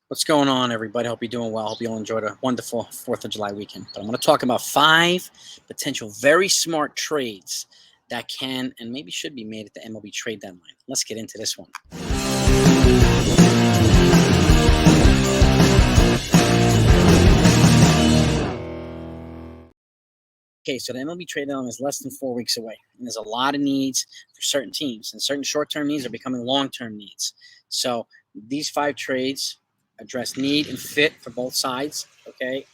What's going on, everybody? Hope you're doing well. Hope you all enjoyed a wonderful 4th of July weekend. But I'm going to talk about 5 potential very smart trades that can and maybe should be made at the MLB trade deadline. Let's get into this one. Okay, so the MLB trade deadline is less than 4 weeks away, and there's a lot of needs for certain teams, and certain short-term needs are becoming long-term needs. So these 5 trades address need and fit for both sides, okay,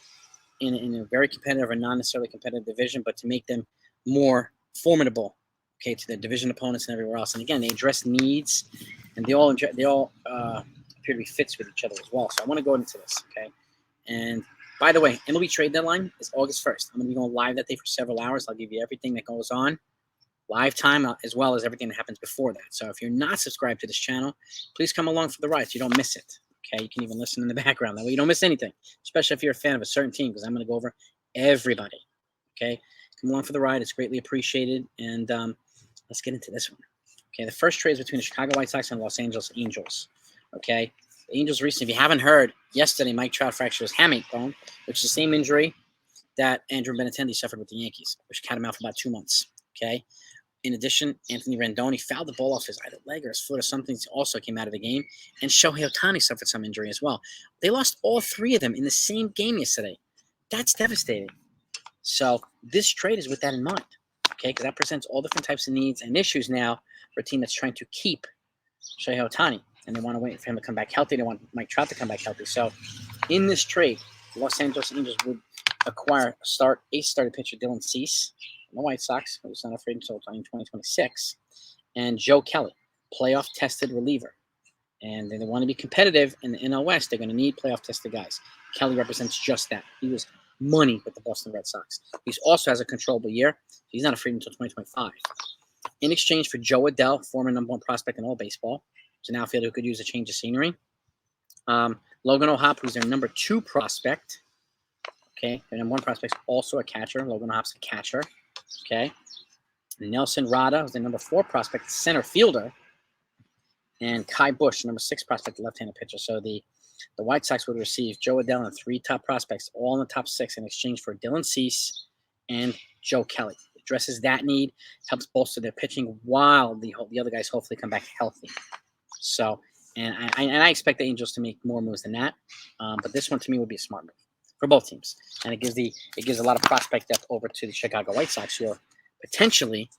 in a very competitive or not necessarily competitive division, but to make them more formidable, okay, to their division opponents and everywhere else. And again, they address needs, and they all appear to be fits with each other as well. So I want to go into this, okay? And by the way, MLB trade deadline is August 1st. I'm going to be going live that day for several hours. I'll give you everything that goes on, live time, as well as everything that happens before that. So if you're not subscribed to this channel, please come along for the ride so you don't miss it. Okay, you can even listen in the background. That way you don't miss anything, especially if you're a fan of a certain team, because I'm going to go over everybody. Okay, come along for the ride. It's greatly appreciated. And let's get into this one. Okay, the first trade is between the Chicago White Sox and Los Angeles Angels. Okay, the Angels recently, if you haven't heard, yesterday Mike Trout fractured his hamate bone, which is the same injury that Andrew Benintendi suffered with the Yankees, which had him out for about 2 months. Okay. In addition, Anthony Rendon fouled the ball off his either leg or his foot or something, also came out of the game. And Shohei Ohtani suffered some injury as well. They lost all 3 of them in the same game yesterday. That's devastating. So this trade is with that in mind, okay? Because that presents all different types of needs and issues now for a team that's trying to keep Shohei Ohtani. And they want to wait for him to come back healthy. They want Mike Trout to come back healthy. So in this trade, the Los Angeles Angels would acquire starting pitcher Dylan Cease, the White Sox, who's not afraid until 2026, and Joe Kelly, playoff-tested reliever. And they want to be competitive in the NL West. They're going to need playoff-tested guys. Kelly represents just that. He was money with the Boston Red Sox. He also has a controllable year. He's not afraid until 2025. In exchange for Joe Adell, former number 1 prospect in all baseball, who's an outfielder who could use a change of scenery. Logan O'Hoppe, who's their number 2 prospect. Okay, their number 1 prospect is also a catcher. Logan O'Hoppe's a catcher. Okay, Nelson Rada, who's the number 4 prospect, center fielder, and Kai Bush, number 6 prospect, left-handed pitcher. So the White Sox would receive Joe Adell and 3 top prospects, all in the top 6, in exchange for Dylan Cease and Joe Kelly. It addresses that need, helps bolster their pitching while the other guys hopefully come back healthy. So, and I expect the Angels to make more moves than that, but this one to me would be a smart move for both teams, and it gives a lot of prospect depth over to the Chicago White Sox, who are potentially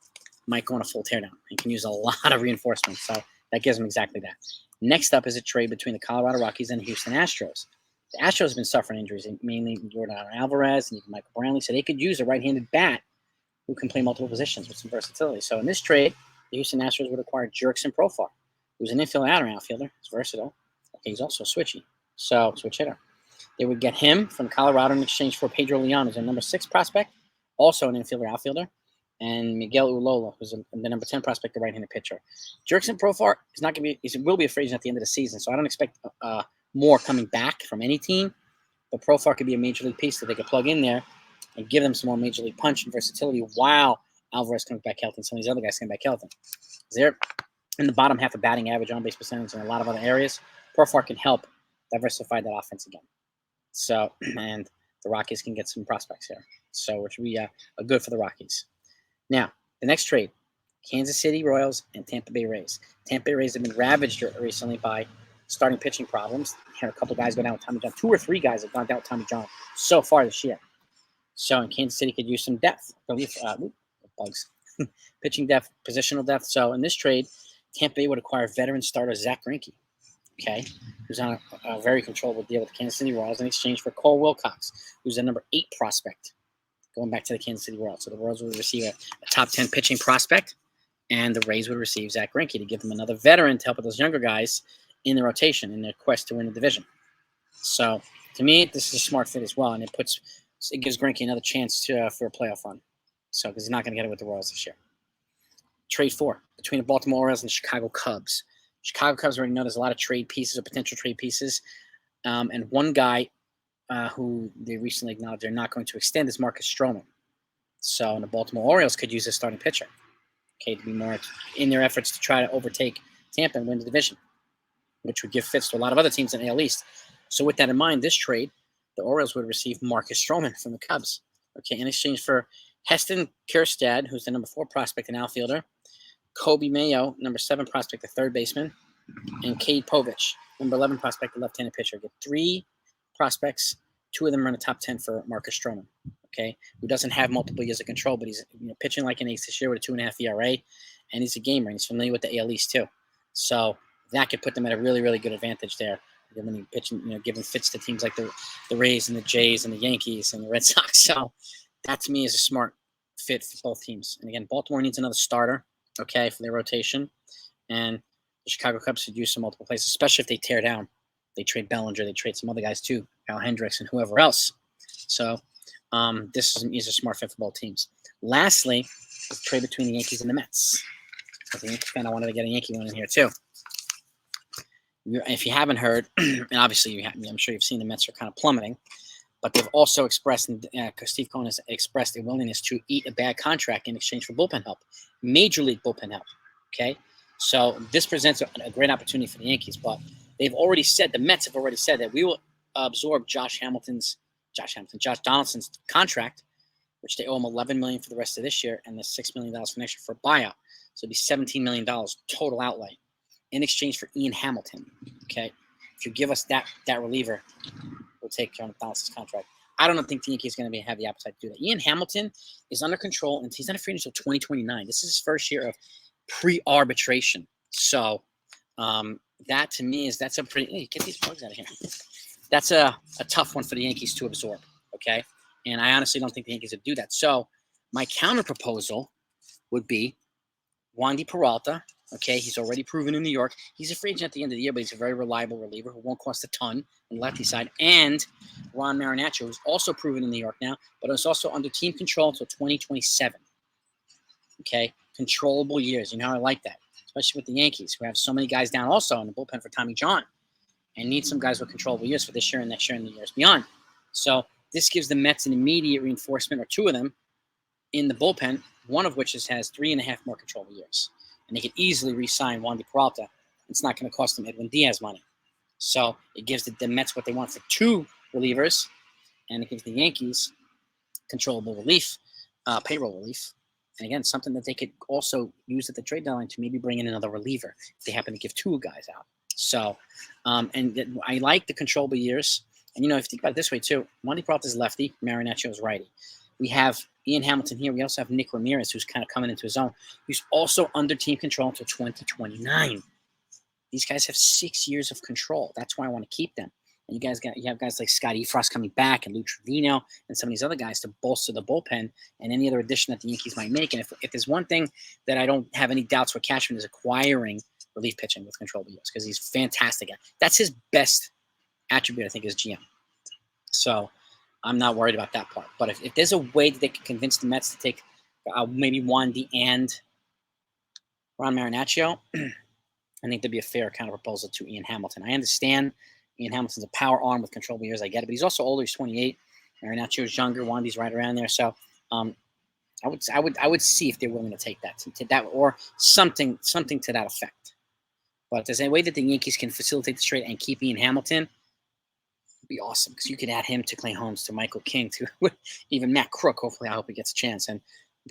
might go on a full teardown and can use a lot of reinforcements. So that gives them exactly that. Next up is a trade between the Colorado Rockies and the Houston Astros. The Astros have been suffering injuries, mainly Jordan Alvarez and even Michael Brantley, so they could use a right-handed bat who can play multiple positions with some versatility. So in this trade, the Houston Astros would acquire Jurickson Profar, who's an infielder and outfielder. He's versatile. Okay, he's also switchy, so switch hitter. They would get him from Colorado in exchange for Pedro Leon, who's a number 6 prospect, also an infielder outfielder, and Miguel Ulola, who's the number 10 prospect, the right-handed pitcher. Jurickson Profar is not going to be, will be a free agent at the end of the season, so I don't expect more coming back from any team. But Profar could be a major league piece that they could plug in there and give them some more major league punch and versatility while Alvarez comes back healthy and some of these other guys come back healthy. They're in the bottom half of batting average, on-base percentage, and a lot of other areas. Profar can help diversify that offense again. So, and the Rockies can get some prospects here, so which would be good for the Rockies. Now, the next trade, Kansas City Royals and Tampa Bay Rays. Tampa Bay Rays have been ravaged recently by starting pitching problems. Had a couple guys go down with Tommy John. 2 or 3 guys have gone down with Tommy John so far this year. So, and Kansas City could use some depth, bugs, pitching depth, positional depth. So, in this trade, Tampa Bay would acquire veteran starter Zach Greinke, okay, who's on a very controllable deal with the Kansas City Royals in exchange for Cole Wilcox, who's a number 8 prospect, going back to the Kansas City Royals. So the Royals would receive a top 10 pitching prospect, and the Rays would receive Zach Greinke to give them another veteran to help with those younger guys in the rotation in their quest to win the division. So to me, this is a smart fit as well, and it gives Greinke another chance for a playoff run. So because he's not going to get it with the Royals this year. Trade 4 between the Baltimore Orioles and the Chicago Cubs. Chicago Cubs already know there's a lot of trade pieces or potential trade pieces, and one guy who they recently acknowledged they're not going to extend is Marcus Stroman. So the Baltimore Orioles could use this starting pitcher, okay, to be more in their efforts to try to overtake Tampa and win the division, which would give fits to a lot of other teams in the AL East. So with that in mind, this trade, the Orioles would receive Marcus Stroman from the Cubs, okay, in exchange for Heston Kjerstad, who's the number 4 prospect and outfielder, Kobe Mayo, number 7 prospect, the third baseman, and Cade Povich, number 11 prospect, the left-handed pitcher. Get 3 prospects. 2 of them are in the top 10 for Marcus Stroman, okay, who doesn't have multiple years of control, but he's pitching like an ace this year with a 2.5 ERA, and he's a gamer, and he's familiar with the AL East too. So that could put them at a really, really good advantage there. When he pitching, giving fits to teams like the Rays and the Jays and the Yankees and the Red Sox. So that to me is a smart fit for both teams. And again, Baltimore needs another starter, okay, for their rotation, and the Chicago Cubs should use some multiple places, especially if they tear down. They trade Bellinger, they trade some other guys too, Kyle Hendricks and whoever else. So this is a smart fit for both teams. Lastly, the trade between the Yankees and the Mets. As a Yankee fan, I wanted to get a Yankee one in here too. If you haven't heard, and obviously I'm sure you've seen the Mets are kind of plummeting, but they've also expressed, Steve Cohen has expressed a willingness to eat a bad contract in exchange for bullpen help, major league bullpen help. Okay, so this presents a great opportunity for the Yankees, but the Mets have already said that we will absorb Josh Donaldson's contract, which they owe him $11 million for the rest of this year, and the $6 million for next year for a buyout. So it'd be $17 million total outlay in exchange for Ian Hamilton. Okay, if you give us that reliever, we'll take Jonathan Donaldson's contract. I don't think the Yankees going to have the appetite to do that. Ian Hamilton is under control, and he's not free until 2029. This is his first year of pre-arbitration. So that to me that's a pretty. Hey, get these plugs out of here. That's a tough one for the Yankees to absorb. Okay, and I honestly don't think the Yankees would do that. So my counter proposal would be Wandy Peralta. Okay, he's already proven in New York. He's a free agent at the end of the year, but he's a very reliable reliever who won't cost a ton on the lefty side. And Ron Marinaccio, who's also proven in New York now, but is also under team control until 2027. Okay, controllable years. You know how I like that, especially with the Yankees, who have so many guys down also in the bullpen for Tommy John, and need some guys with controllable years for this year and next year and the years beyond. So this gives the Mets an immediate reinforcement, or 2 of them, in the bullpen, one of which has 3.5 more controllable years. And they could easily re-sign Wandy Peralta. It's not going to cost them Edwin Diaz money. So it gives the Mets what they want for 2 relievers, and it gives the Yankees controllable relief, payroll relief. And again, something that they could also use at the trade deadline to maybe bring in another reliever if they happen to give 2 guys out. So, and I like the controllable years. And, if you think about it this way too, Wandy Peralta is lefty, Marinaccio is righty. We have Ian Hamilton here. We also have Nick Ramirez, who's kind of coming into his own. He's also under team control until 2029. These guys have 6 years of control. That's why I want to keep them. And you have guys like Scott Efros coming back, and Lou Trevino, and some of these other guys to bolster the bullpen and any other addition that the Yankees might make. And if there's one thing that I don't have any doubts with Cashman is acquiring relief pitching with controllable years, because he's fantastic at. That's his best attribute, I think, as GM. So I'm not worried about that part. But if there's a way that they can convince the Mets to take maybe Wandy and Ron Marinaccio, I think there'd be a fair counter proposal to Ian Hamilton. I understand Ian Hamilton's a power arm with controllable years. I get it, but he's also older. He's 28. Marinaccio's younger. Wandy's right around there. So I would see if they're willing to take that or something to that effect. But if there's a way that the Yankees can facilitate the trade and keep Ian Hamilton, it'd be awesome, because you could add him to Clay Holmes, to Michael King, to even Matt Crook. Hopefully, I hope he gets a chance, and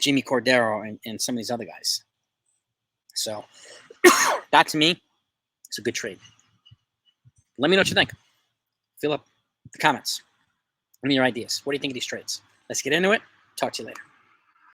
Jimmy Cordero and some of these other guys. So that to me is a good trade. Let me know what you think. Fill up the comments. Give me your ideas. What do you think of these trades? Let's get into it. Talk to you later.